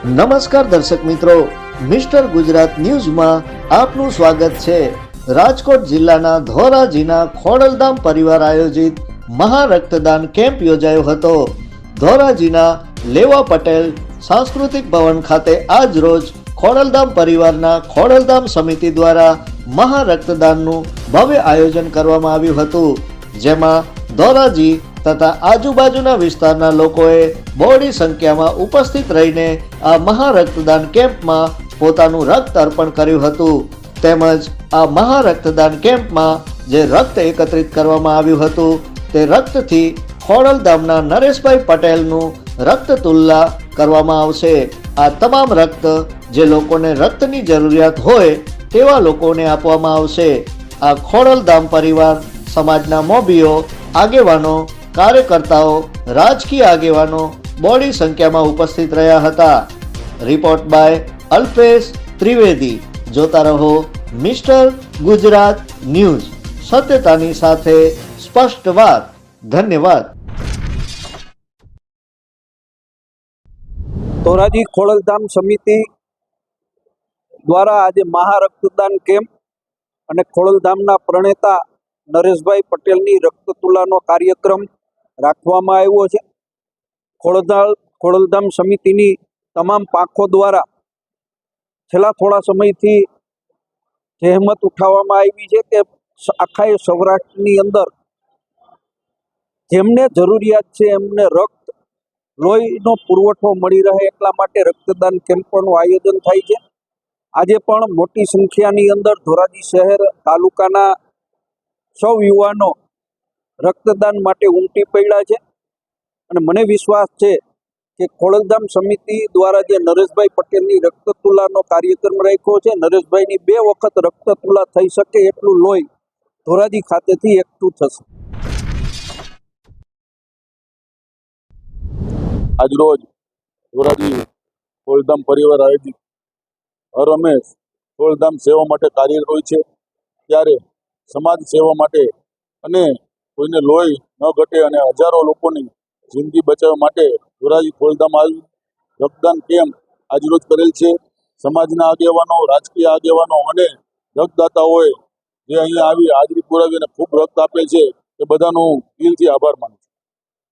નમસ્કાર દર્શક મિત્રો, મિસ્ટર ગુજરાત ન્યૂઝમાં આપનું સ્વાગત છે। રાજકોટ જિલ્લાના ધોરાજીના ખોડલધામ પરિવાર આયોજિત મહારક્તદાન કેમ્પ યોજાયો હતો। ધોરાજીના લેવા પટેલ સાંસ્કૃતિક ભવન ખાતે આજ રોજ ખોડલધામ પરિવારના ખોડલધામ સમિતિ દ્વારા મહારક્તદાનનું ભવ્ય આયોજન કરવામાં આવ્યું હતું, જેમાં ધોરાજી તથા આજુબાજુના વિસ્તારના લોકોએ બહોળી સંખ્યામાં ઉપસ્થિત રહીને આ મહારક્તદાન કેમ્પમાં પોતાનું રક્ત અર્પણ કર્યું હતું। તેમજ આ મહારક્તદાન કેમ્પમાં જે રક્ત એકત્રિત કરવામાં આવ્યું હતું તે રક્તથી ખોડલધામના નરેશભાઈ પટેલનું રક્ત તુલના કરવામાં આવશે। આ તમામ રક્ત જે લોકોને રક્તની જરૂરિયાત હોય તેવા લોકોને આપવામાં આવશે। આ ખોડલધામ પરિવાર સમાજના મોભીઓ, આગેવાનો, કાર્યકર્તાઓ, રાજકીય આગેવાનો બહોળી સંખ્યામાં ઉપસ્થિત રહ્યા હતા। Report by Alpesh Trivedi. જોતા રહો મિસ્ટર ગુજરાત ન્યૂઝ, સત્યતાની સાથે સ્પષ્ટ વાત। ધન્યવાદ। ધોરાજી ખોડલધામ સમિતિ દ્વારા આજે મહારક્તદાન કેમ્પ અને ખોડલધામના પ્રણેતા નરેશભાઈ પટેલની રક્તતુલાનો કાર્યક્રમ રાખવામાં આવ્યો છે। ખોડલધામ સમિતિની તમામ પાંખો દ્વારા છેલ્લા થોડા સમયથી જહેમત ઉઠાવવામાં આવી છે કે આખા સૌરાષ્ટ્રની અંદર જેમને જરૂરિયાત છે એમને રક્ત, લોહીનો પુરવઠો મળી રહે એટલા માટે રક્તદાન કેમ્પનું આયોજન થાય છે। આજે પણ મોટી સંખ્યાની અંદર ધોરાજી શહેર તાલુકાના સૌ યુવાનો રક્તદાન માટે ઉમટી પડ્યા છે અને મને વિશ્વાસ છે કે ખોડલધામ સમિતિ દ્વારા જે નરેશભાઈ પટેલની રક્તતુલાનો કાર્યક્રમ રાખ્યો છે, નરેશભાઈની 2 વખત રક્તતુલા થઈ શકે એટલું લોહી ધોરાજી ખાતેથી એકઠું થશે। આજરોજ ધોરાજી ખોડલધામ પરિવાર આયોજિત હર હંમેશ ખોડલધામ સેવા માટે કાર્યરત હોય છે, ત્યારે સમાજ સેવા માટે અને કોઈને લોહી ન ઘટે અને હજારો લોકોની જિંદગી બચાવવા માટે ધોરાજી ખોડલધામ આવી રક્તદાન કેમ્પ આજરોજ કરેલ છે। સમાજના આગેવાનો, રાજકીય આગેવાનો અને રક્તદાતાઓએ જે અહીંયા આવી હાજરી પુરાવી અને ખૂબ રક્ત આપે છે, એ બધાનો દિલથી આભાર માનું છું।